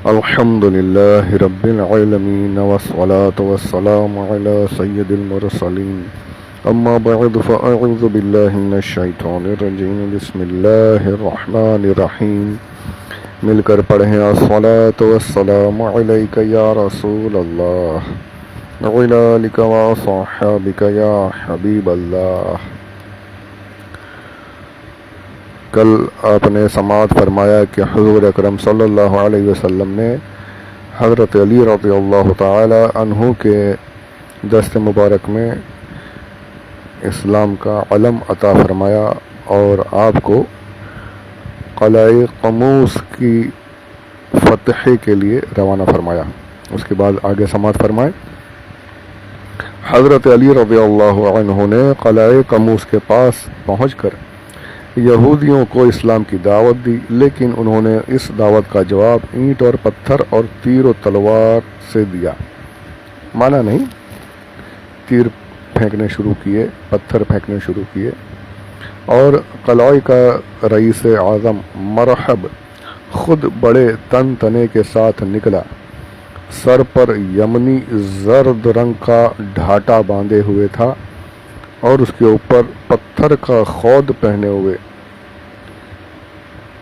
الحمد لله رب العالمين والصلاة والسلام على سيد المرسلين أما بعد فأعوذ بالله من الشيطان الرجيم بسم الله الرحمن الرحيم مل کر پڑھیں الصلاة والسلام علیک یا رسول اللہ وعلی آلک وصحابک یا حبیب اللہ۔ کل آپ نے سماعت فرمایا کہ حضور اکرم صلی اللہ علیہ وسلم نے حضرت علی رضی اللہ تعالی عنہ کے دست مبارک میں اسلام کا علم عطا فرمایا اور آپ کو قلعہ قموس کی فتح کے لیے روانہ فرمایا۔ اس کے بعد آگے سماعت فرمائے، حضرت علی رضی اللہ عنہ نے قلعہ قموس کے پاس پہنچ کر یہودیوں کو اسلام کی دعوت دی، لیکن انہوں نے اس دعوت کا جواب اینٹ اور پتھر اور تیر و تلوار سے دیا۔ مانا نہیں، تیر پھینکنے شروع کیے، پتھر پھینکنے شروع کیے، اور قلعہ کا رئیس اعظم مرحب خود بڑے تن تنے کے ساتھ نکلا، سر پر یمنی زرد رنگ کا ڈھاٹا باندھے ہوئے تھا اور اس کے اوپر پتھر کا خود پہنے ہوئے،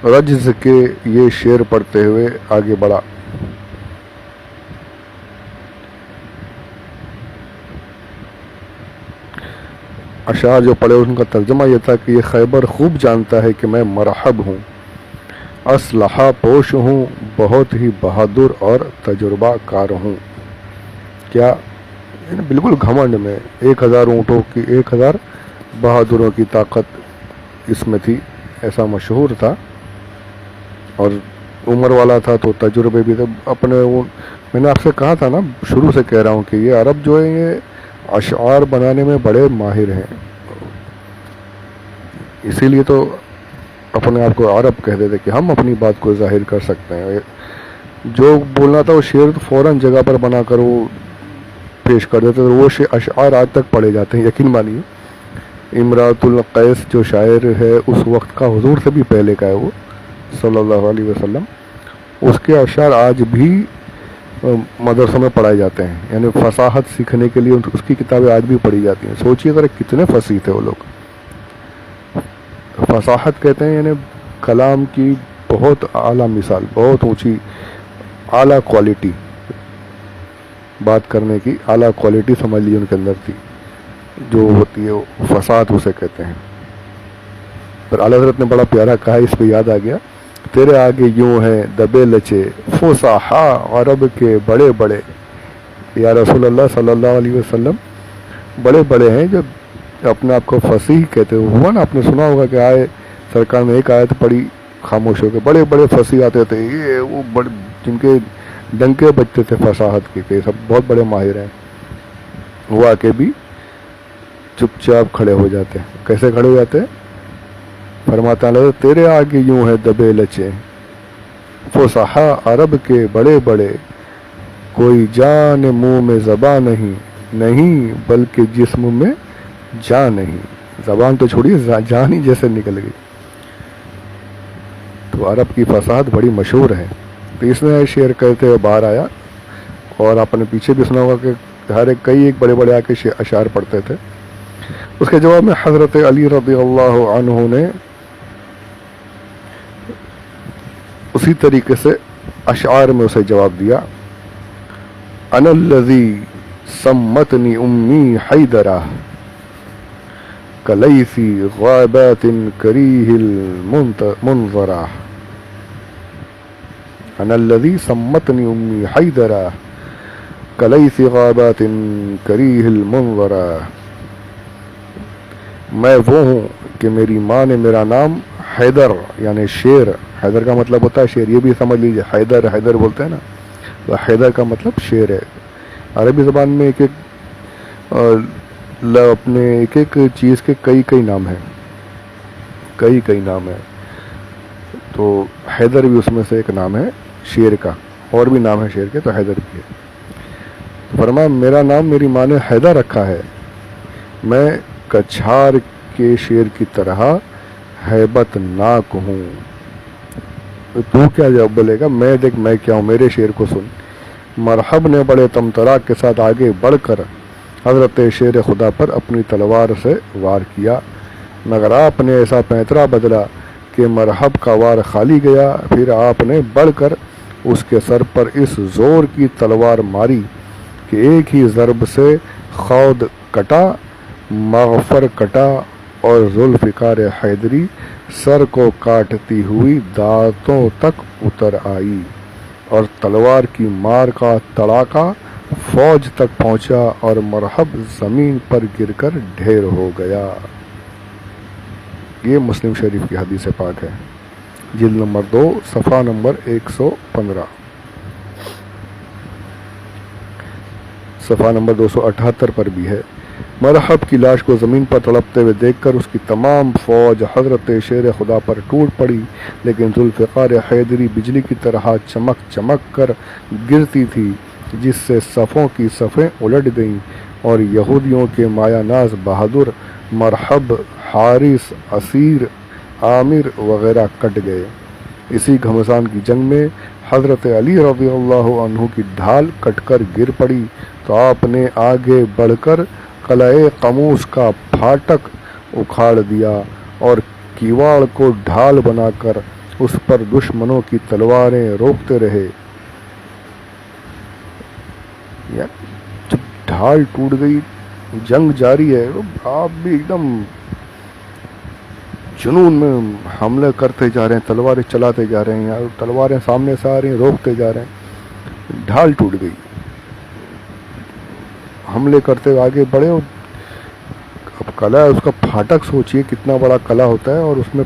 رجز کے یہ شعر پڑھتے ہوئے آگے بڑھا۔ اشعار جو پڑھے ان کا ترجمہ یہ تھا کہ یہ خیبر خوب جانتا ہے کہ میں مرحب ہوں، اسلحہ پوش ہوں، بہت ہی بہادر اور تجربہ کار ہوں۔ کیا بالکل گھمنڈ میں 1000 اونٹوں کی 1000 بہادروں کی طاقت اس میں تھی، ایسا مشہور تھا، اور عمر والا تھا تو تجربے بھی تھے اپنے۔ میں نے آپ سے کہا تھا نا، شروع سے کہہ رہا ہوں کہ یہ عرب جو ہے یہ اشعار بنانے میں بڑے ماہر ہیں، اسی لیے تو اپنے آپ کو عرب کہتے تھے کہ ہم اپنی بات کو ظاہر کر سکتے ہیں۔ جو بولنا تھا وہ شعر فوراً جگہ پر بنا کر وہ پیش کر دیتے، وہ اشعار آج تک پڑھے جاتے ہیں، یقین مانیے۔ امراۃ القیس جو شاعر ہے اس وقت کا، حضور سے بھی پہلے کا ہے وہ صلی اللہ علیہ وسلم، اس کے اشعار آج بھی مدرسوں میں پڑھائے جاتے ہیں، یعنی فصاحت سیکھنے کے لیے اس کی کتابیں آج بھی پڑھی جاتی ہیں۔ سوچیے ذرا کتنے فصیح تھے وہ لوگ۔ فصاحت کہتے ہیں یعنی کلام کی بہت اعلیٰ مثال، بہت اونچی اعلیٰ کوالٹی، بات کرنے کی اعلیٰ کوالٹی سمجھ لی ان کے اندر تھی، جو ہوتی ہے وہ فصاحت اسے کہتے ہیں۔ پر اعلیٰ حضرت نے بڑا پیارا کہا، اس پہ یاد آ گیا، تیرے آگے یوں ہیں دبے لچے فصحا عرب کے بڑے بڑے۔ یا رسول اللہ صلی اللہ علیہ وسلم بڑے بڑے ہیں جو اپنے آپ کو فصیح کہتے ہوا نا، آپ نے سنا ہوگا کہ آئے سرکار نے ایک آیت پڑھی خاموش ہو کے، بڑے بڑے فصیح آتے تھے، یہ وہ بڑے جن کے ڈنکے بجتے تھے فصاحت کے، کہ سب بہت بڑے ماہر ہیں، وہ آ کے بھی چپ چاپ کھڑے ہو جاتے ہیں۔ کیسے کھڑے ہو جاتے ہیں؟ فرماتا ہے تیرے آگے یوں ہے دبے لچے فصحا عرب کے بڑے بڑے، کوئی جان منہ میں زبان نہیں، نہیں بلکہ جسم میں جان نہیں۔ زبان تو چھوڑیے، جان ہی جیسے نکل گئی۔ تو عرب کی فصاحت بڑی مشہور ہے۔ تو اس نے شعر کہتے ہوئے باہر آیا، اور آپ نے پیچھے بھی سنا ہوگا کہ ہر ایک بڑے بڑے آ کے اشعار پڑھتے تھے۔ اس کے جواب میں حضرت علی رضی اللہ عنہ نے اسی طریقے سے اشعار میں اسے جواب دیا، انا الذی سمتنی امی حیدرہ کلیثی غابات کریہ المنظرہ، انا الذی سمتنی امی حیدرہ کلیثی غابات کریہ المنظرہ، میں وہ ہوں کہ میری ماں نے میرا نام حیدر یعنی شیر، حیدر کا مطلب ہوتا ہے شیر، یہ بھی سمجھ لیجیے، حیدر حیدر بولتے ہیں نا، تو حیدر کا مطلب شیر ہے۔ عربی زبان میں اپنے ایک ایک چیز کے کئی نام ہیں، کئی نام ہیں، تو حیدر بھی اس میں سے ایک نام ہے شیر کا، اور بھی نام ہے شیر کے، تو حیدر بھی ہے۔ فرمایا میرا نام میری ماں نے حیدر رکھا ہے، میں کچھار کے شیر کی طرح ہیبت ناک ہوں، تو کیا جواب بولے گا؟ میں دیکھ میں کیا ہوں، میرے شعر کو سن۔ مرحب نے بڑے تمطراق کے ساتھ آگے بڑھ کر حضرت شیر خدا پر اپنی تلوار سے وار کیا، مگر آپ نے ایسا پینترا بدلا کہ مرحب کا وار خالی گیا۔ پھر آپ نے بڑھ کر اس کے سر پر اس زور کی تلوار ماری کہ ایک ہی ضرب سے خود کٹا، مغفر کٹا اور ذوالفقار حیدری سر کو کاٹتی ہوئی دانتوں تک اتر آئی، اور تلوار کی مار کا تڑاکا فوج تک پہنچا اور مرحب زمین پر گر کر ڈھیر ہو گیا۔ یہ مسلم شریف کی حدیث پاک ہے، جلد نمبر 2 صفحہ نمبر 115، صفحہ نمبر 278 پر بھی ہے۔ مرحب کی لاش کو زمین پر تڑپتے ہوئے دیکھ کر اس کی تمام فوج حضرت شیر خدا پر ٹوٹ پڑی، لیکن ذوالفقار حیدری بجلی کی طرح چمک چمک کر گرتی تھی، جس سے صفوں کی صفیں الٹ گئیں اور یہودیوں کے مایہ ناز بہادر مرحب، حارث، اسیر، عامر وغیرہ کٹ گئے۔ اسی گھمسان کی جنگ میں حضرت علی رضی اللہ عنہ کی ڈھال کٹ کر گر پڑی، تو آپ نے آگے بڑھ کر قلعہ قموس کا پھاٹک اکھاڑ دیا اور کیواڑ کو ڈھال بنا کر اس پر دشمنوں کی تلواریں روکتے رہے۔ جب ڈھال ٹوٹ گئی، جنگ جاری ہے، آپ بھی ایک دم جنون میں حملے کرتے جا رہے ہیں، تلواریں چلاتے جا رہے ہیں، تلواریں سامنے سے آ رہی ہیں، روکتے جا رہے ہیں، ڈھال ٹوٹ گئی، حملے کرتے ہوئے آگے بڑھے۔ اور اب قلعہ، اس کا پھاٹک سوچئے کتنا بڑا قلعہ ہوتا ہے، اور اس میں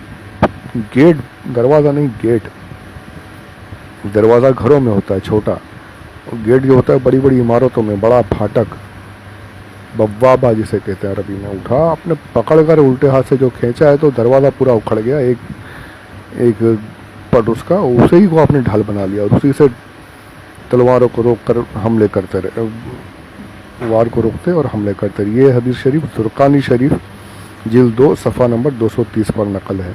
گیٹ، دروازہ نہیں، گیٹ، دروازہ گھروں میں ہوتا ہے چھوٹا، گیٹ جو ہوتا ہے بڑی بڑی عمارتوں میں بڑا پھاٹک، بوابہ جسے کہتے ہیں عربی میں۔ اٹھا، آپ نے پکڑ کر الٹے ہاتھ سے جو کھینچا ہے تو دروازہ پورا اکھڑ گیا، ایک پٹ اس کا، اسی ہی کو آپ نے ڈھال بنا لیا، اور اسی سے تلواروں کو روک کر حملے کرتے رہے، وار کو روکتے اور حملے کرتے رہے۔ یہ حدیث شریف زرقانی شریف جلد 2 صفحہ نمبر 230 پر نقل ہے۔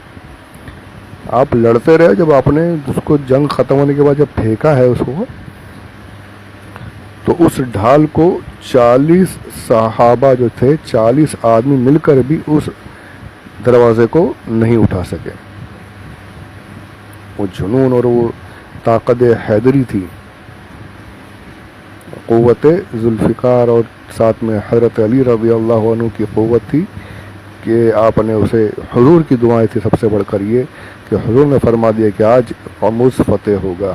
آپ لڑتے رہے، جب آپ نے اس کو جنگ ختم ہونے کے بعد جب پھینکا ہے اس کو، تو اس ڈھال کو 40 صحابہ جو تھے، 40 آدمی مل کر بھی اس دروازے کو نہیں اٹھا سکے۔ وہ جنون اور وہ طاقت حیدری تھی، قوت ذوالفقار، اور ساتھ میں حضرت علی رضی اللہ عنہ کی قوت تھی کہ آپ نے اسے، حضور کی دعائیں تھی سب سے بڑھ کر یہ کہ حضور نے فرما دیا کہ آج قموس فتح ہوگا،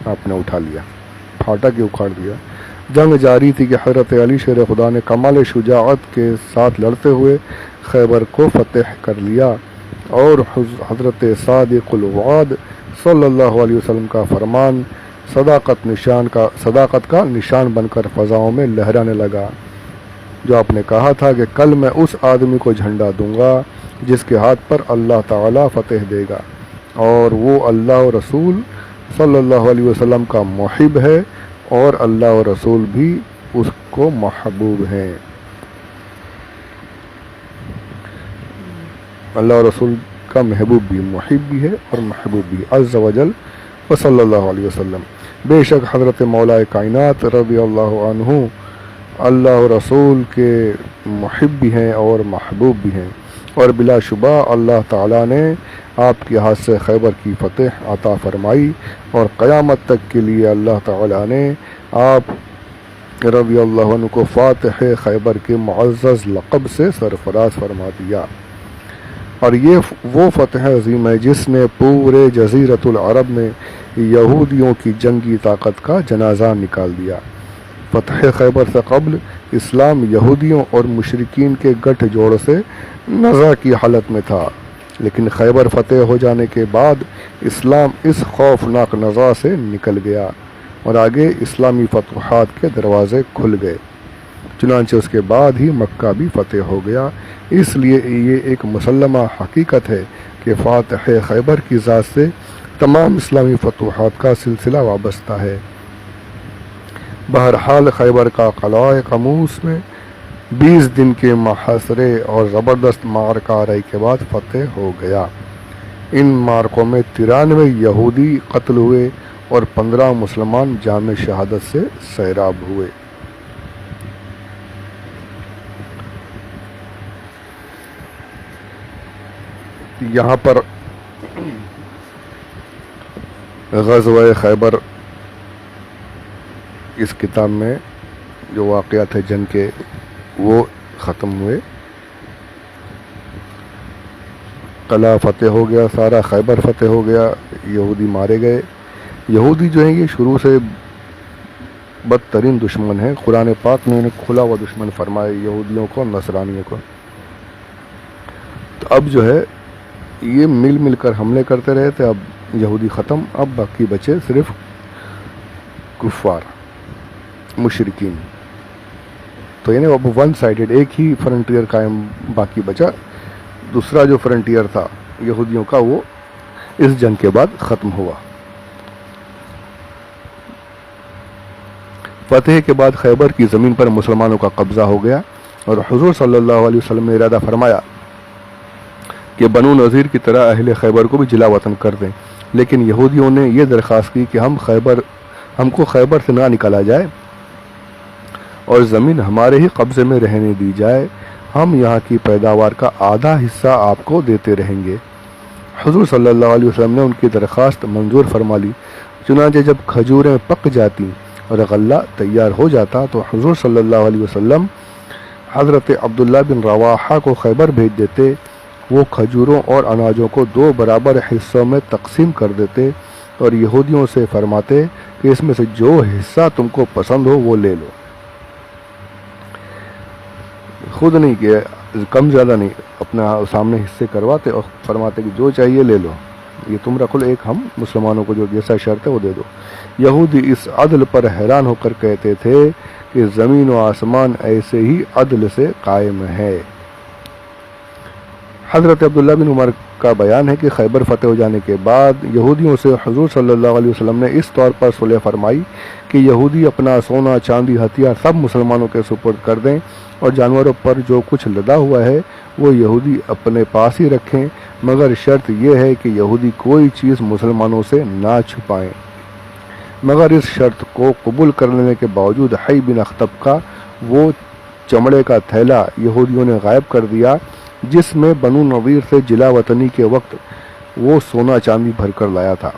آپ نے اٹھا لیا، پھاٹک اکھاڑ دیا۔ جنگ جاری تھی کہ حضرت علی شیر خدا نے کمال شجاعت کے ساتھ لڑتے ہوئے خیبر کو فتح کر لیا، اور حضرت صادق الوعد صلی اللہ علیہ وسلم کا فرمان صداقت کا نشان بن کر فضاؤں میں لہرانے لگا، جو آپ نے کہا تھا کہ کل میں اس آدمی کو جھنڈا دوں گا جس کے ہاتھ پر اللہ تعالیٰ فتح دے گا، اور وہ اللہ و رسول صلی اللہ علیہ وسلم کا محب ہے، اور اللہ و رسول بھی اس کو محبوب ہیں۔ اللہ و رسول کا محبوب بھی، محب بھی ہے اور محبوب بھی، عز و جل و صلی اللہ علیہ وسلم۔ بے شک حضرت مولا کائنات رضی اللہ عنہ اللہ و رسول کے محب بھی ہیں اور محبوب بھی ہیں، اور بلا شبہ اللہ تعالیٰ نے آپ کے ہاتھ سے خیبر کی فتح عطا فرمائی، اور قیامت تک کے لیے اللہ تعالیٰ نے آپ رضی اللہ عنہ کو فاتح خیبر کے معزز لقب سے سرفراز فرما دیا۔ اور یہ وہ فتح عظیم ہے جس نے پورے جزیرۃ العرب میں یہودیوں کی جنگی طاقت کا جنازہ نکال دیا۔ فتح خیبر سے قبل اسلام یہودیوں اور مشرکین کے گٹھ جوڑ سے نزاع کی حالت میں تھا، لیکن خیبر فتح ہو جانے کے بعد اسلام اس خوفناک نزاع سے نکل گیا، اور آگے اسلامی فتوحات کے دروازے کھل گئے۔ چنانچہ اس کے بعد ہی مکہ بھی فتح ہو گیا۔ اس لیے یہ ایک مسلمہ حقیقت ہے کہ فاتح خیبر کی ذات سے تمام اسلامی فتوحات کا سلسلہ وابستہ ہے۔ بہرحال خیبر کا قلعہ قموس میں 20 دن کے محاصرے اور زبردست معرکہ آرائی کے بعد فتح ہو گیا۔ ان مارکوں میں 93 یہودی قتل ہوئے اور 15 مسلمان جام شہادت سے سیراب ہوئے۔ یہاں پر غزوہ خیبر اس کتاب میں جو واقعات ہیں جنگ کے وہ ختم ہوئے، قلعہ فتح ہو گیا، سارا خیبر فتح ہو گیا، یہودی مارے گئے۔ یہودی جو ہیں یہ شروع سے بدترین دشمن ہیں، قرآن پاک نے انہیں کھلا ہوا دشمن فرمایا یہودیوں کو، نصرانیوں کو۔ تو اب جو ہے یہ مل مل کر حملے کرتے رہے تھے، اب یہودی ختم، اب باقی بچے صرف کفار مشرکین۔ تو یعنی اب ون سائیڈڈ ایک ہی فرنٹیئر قائم باقی بچا، دوسرا جو فرنٹیئر تھا یہودیوں کا وہ اس جنگ کے بعد ختم ہوا۔ فتح کے بعد خیبر کی زمین پر مسلمانوں کا قبضہ ہو گیا اور حضور صلی اللہ علیہ وسلم نے ارادہ فرمایا کہ بنو نذیر کی طرح اہل خیبر کو بھی جلا وطن کر دیں، لیکن یہودیوں نے یہ درخواست کی کہ ہم کو خیبر سے نہ نکالا جائے اور زمین ہمارے ہی قبضے میں رہنے دی جائے، ہم یہاں کی پیداوار کا آدھا حصہ آپ کو دیتے رہیں گے۔ حضور صلی اللہ علیہ وسلم نے ان کی درخواست منظور فرما لی۔ چنانچہ جب کھجوریں پک جاتی اور غلہ تیار ہو جاتا تو حضور صلی اللہ علیہ وسلم حضرت عبداللہ بن رواحہ کو خیبر بھیج دیتے، وہ کھجوروں اور اناجوں کو 2 برابر حصوں میں تقسیم کر دیتے اور یہودیوں سے فرماتے کہ اس میں سے جو حصہ تم کو پسند ہو وہ لے لو، خود نہیں کہ کم زیادہ نہیں، اپنا سامنے حصے کرواتے اور فرماتے کہ جو چاہیے لے لو، یہ تم رکھ لو، ایک ہم مسلمانوں کو جو جیسا شرط ہے وہ دے دو۔ یہودی اس عدل پر حیران ہو کر کہتے تھے کہ زمین و آسمان ایسے ہی عدل سے قائم ہے۔ حضرت عبداللہ بن عمر کا بیان ہے کہ خیبر فتح ہو جانے کے بعد یہودیوں سے حضور صلی اللہ علیہ وسلم نے اس طور پر صلح فرمائی کہ یہودی اپنا سونا چاندی ہتھیار سب مسلمانوں کے سپرد کر دیں اور جانوروں پر جو کچھ لدا ہوا ہے وہ یہودی اپنے پاس ہی رکھیں، مگر شرط یہ ہے کہ یہودی کوئی چیز مسلمانوں سے نہ چھپائیں۔ مگر اس شرط کو قبول کر لینے کے باوجود حی بن اخطب کا وہ چمڑے کا تھیلا یہودیوں نے غائب کر دیا جس میں بنو نذیر سے جلا وطنی کے وقت وہ سونا چاندی بھر کر لایا تھا۔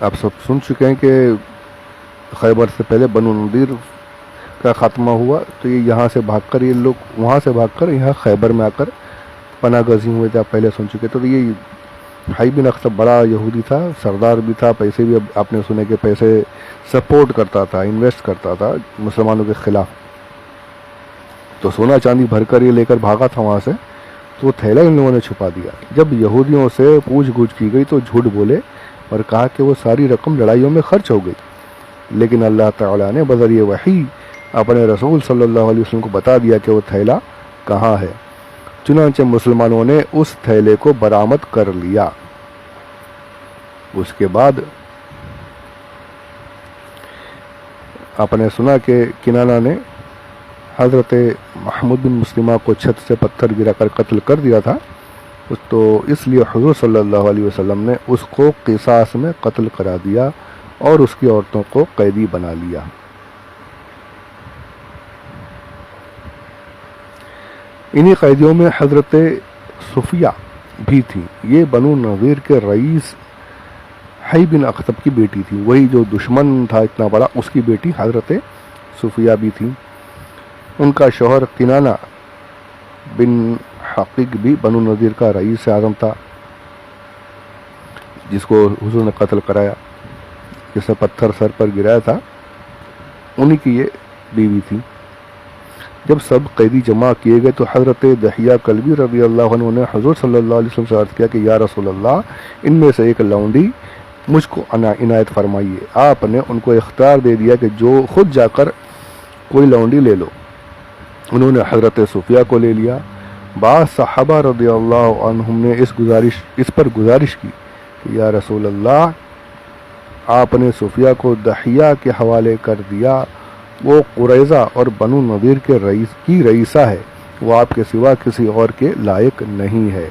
آپ سب سن چکے ہیں کہ خیبر سے پہلے بنو نذیر کا خاتمہ ہوا، تو یہ یہاں سے بھاگ کر یہ لوگ وہاں سے بھاگ کر یہاں خیبر میں آ کر پناہ گزین ہوئے تھے، آپ پہلے سن چکے۔ تو یہ حی بن اخطب بڑا یہودی تھا، سردار بھی تھا، پیسے بھی آپ نے سنے کہ پیسے سپورٹ کرتا تھا، انویسٹ کرتا تھا مسلمانوں کے خلاف، تو سونا چاندی بھر کر یہ لے کر بھاگا تھا وہاں سے، تو وہ تھیلا ان لوگوں نے چھپا دیا۔ جب یہودیوں سے پوچھ گچھ کی گئی تو جھوٹ بولے اور کہا کہ وہ ساری رقم لڑائیوں میں خرچ ہو گئی، لیکن اللہ تعالیٰ نے بذریعہ وحی اپنے رسول صلی اللہ علیہ وسلم کو بتا دیا کہ وہ تھیلا کہاں ہے۔ چنانچہ مسلمانوں نے اس تھیلے کو برآمد کر لیا۔ اس کے بعد آپ نے سنا کہ کنانہ نے حضرت محمود بن مسلمہ کو چھت سے پتھر گرا کر قتل کر دیا تھا، تو اس لیے حضور صلی اللہ علیہ وسلم نے اس کو قصاص میں قتل کرا دیا اور اس کی عورتوں کو قیدی بنا لیا۔ انہی قیدیوں میں حضرت صفیہ بھی تھی، یہ بنو نذیر کے رئیس حی بن اخطب کی بیٹی تھی، وہی جو دشمن تھا اتنا بڑا، اس کی بیٹی حضرت صفیہ بھی تھی۔ ان کا شوہر کنانہ بن حقیق بھی بنو نذیر کا رئیس اعظم تھا، جس کو حضور نے قتل کرایا، جس نے پتھر سر پر گرایا تھا، انہی کی یہ بیوی تھی۔ جب سب قیدی جمع کیے گئے تو حضرت دحیہ کلبی رضی اللہ عنہ نے حضور صلی اللہ علیہ وسلم سے عرض کیا کہ یا رسول اللہ، ان میں سے ایک لونڈی مجھ کو عنایت فرمائیے۔ آپ نے ان کو اختیار دے دیا کہ جو خود جا کر کوئی لونڈی لے لو۔ انہوں نے حضرت صفیہ کو لے لیا۔ بعض صحابہ رضی اللہ عنہم نے اس پر گزارش کی کہ یا رسول اللہ، آپ نے صفیہ کو دحیہ کے حوالے کر دیا، وہ قریظہ اور بنو نذیر کے رئیسہ ہے، وہ آپ کے سوا کسی اور کے لائق نہیں ہے۔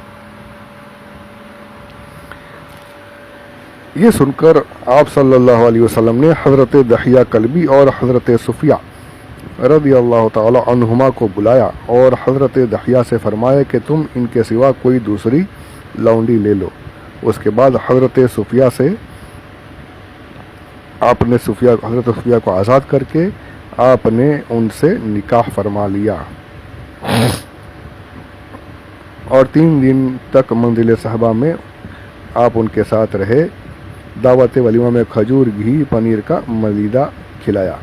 یہ سن کر آپ صلی اللہ علیہ وسلم نے حضرت دحیہ کلبی اور حضرت صفیہ رضی اللہ تعالی عنہما کو بلایا اور حضرت دحیہ سے فرمایا کہ تم ان کے سوا کوئی دوسری لونڈی لے لو۔ اس کے بعد حضرت صفیہ سے آپ نے حضرت صفیہ کو آزاد کر کے آپ نے ان سے نکاح فرما لیا اور 3 دن تک منزل صحابہ میں آپ ان کے ساتھ رہے۔ دعوت ولیمہ میں کھجور، گھی، پنیر کا ملیدہ کھلایا۔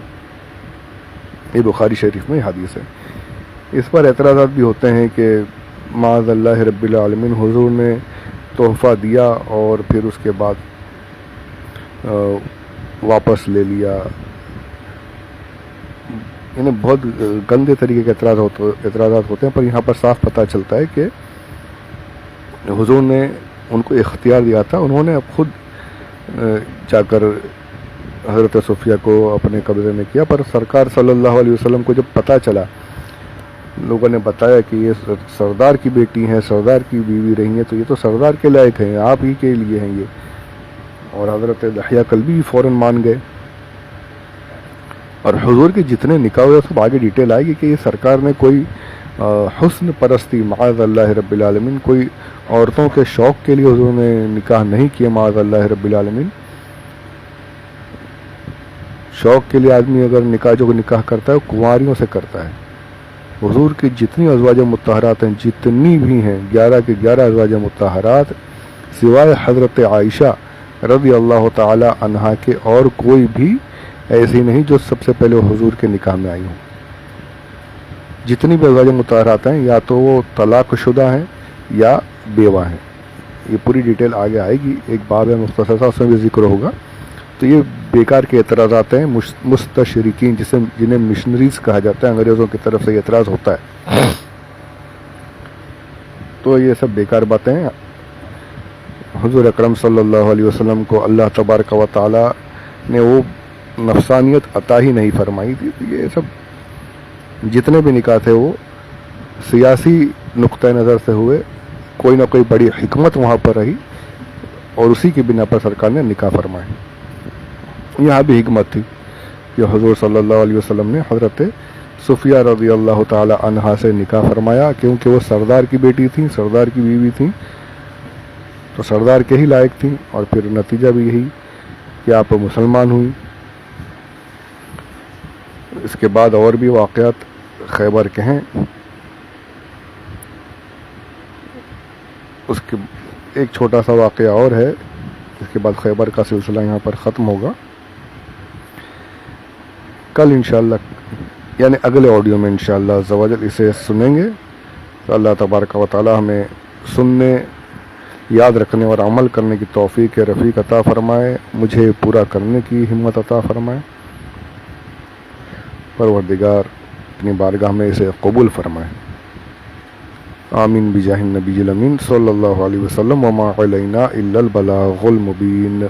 یہ بخاری شریف میں حدیث ہے۔ اس پر اعتراضات بھی ہوتے ہیں کہ معاذ اللہ رب العالمین حضور نے تحفہ دیا اور پھر اس کے بعد واپس لے لیا، انہیں بہت گندے طریقے کے اعتراضات ہوتے ہیں، پر یہاں پر صاف پتہ چلتا ہے کہ حضور نے ان کو اختیار دیا تھا، انہوں نے اب خود جا کر حضرت صفیہ کو اپنے قبضے میں کیا۔ پر سرکار صلی اللہ علیہ وسلم کو جب پتہ چلا، لوگوں نے بتایا کہ یہ سردار کی بیٹی ہیں، سردار کی بیوی رہی ہیں، تو یہ تو سردار کے لائق ہیں، آپ ہی کے لیے ہیں یہ۔ اور حضرت دحیہ کلبی فوراً مان گئے۔ اور حضور کے جتنے نکاح ہوئے سب آگے ڈیٹیل آئے گی کہ یہ سرکار نے کوئی حسن پرستی معاذ اللہ رب العالمین، کوئی عورتوں کے شوق کے لیے حضور نے نکاح نہیں کیا معاذ اللہ رب العالمین۔ شوق کے لیے آدمی اگر نکاح کرتا ہے وہ کنواریوں سے کرتا ہے۔ حضور کی جتنی ازواج مطہرات ہیں، جتنی بھی ہیں، 11 کے 11 ازواج مطہرات سوائے حضرت عائشہ رضی اللہ تعالی عنہا کے اور کوئی بھی ایسی نہیں جو سب سے پہلے حضور کے نکاح میں آئی ہوں۔ جتنی بھی ازواج مطہرات ہیں یا تو وہ طلاق شدہ ہیں یا بیوہ ہیں۔ یہ پوری ڈیٹیل آگے آئے گی، ایک باب ہے مختصر سا، اس میں بھی ذکر ہوگا۔ تو یہ بیکار کے اعتراضات ہیں مستشرقین، جنہیں مشنریز کہا جاتا ہے، انگریزوں کی طرف سے یہ اعتراض ہوتا ہے۔ تو یہ سب بیکار باتیں ہیں۔ حضور اکرم صلی اللہ علیہ وسلم کو اللہ تبارک و تعالی نے وہ نفسانیت عطا ہی نہیں فرمائی تھی۔ یہ سب جتنے بھی نکاح تھے وہ سیاسی نقطہ نظر سے ہوئے، کوئی نہ کوئی بڑی حکمت وہاں پر رہی اور اسی کی بنا پر سرکار نے نکاح فرمائے۔ یہاں بھی حکمت تھی کہ حضور صلی اللہ علیہ وسلم نے حضرت صفیہ رضی اللہ تعالی عنہا سے نکاح فرمایا، کیونکہ وہ سردار کی بیٹی تھیں، سردار کی بیوی تھیں، تو سردار کے ہی لائق تھیں، اور پھر نتیجہ بھی یہی کہ آپ مسلمان ہوئی۔ اس کے بعد اور بھی واقعات خیبر کے ہیں۔ اس کے ایک چھوٹا سا واقعہ اور ہے، اس کے بعد خیبر کا سلسلہ یہاں پر ختم ہوگا۔ کل انشاءاللہ یعنی اگلے آڈیو میں انشاءاللہ عز و جل اسے سنیں گے۔ تو اللہ تبارک و تعالی ہمیں سننے، یاد رکھنے اور عمل کرنے کی توفیق رفیق عطا فرمائے، مجھے پورا کرنے کی ہمت عطا فرمائے۔ پروردگار اپنی بارگاہ میں اسے قبول فرمائے۔ آمین بجاہ النبی الامین صلی اللہ علیہ وسلم، وما علینا الا البلاغ المبین۔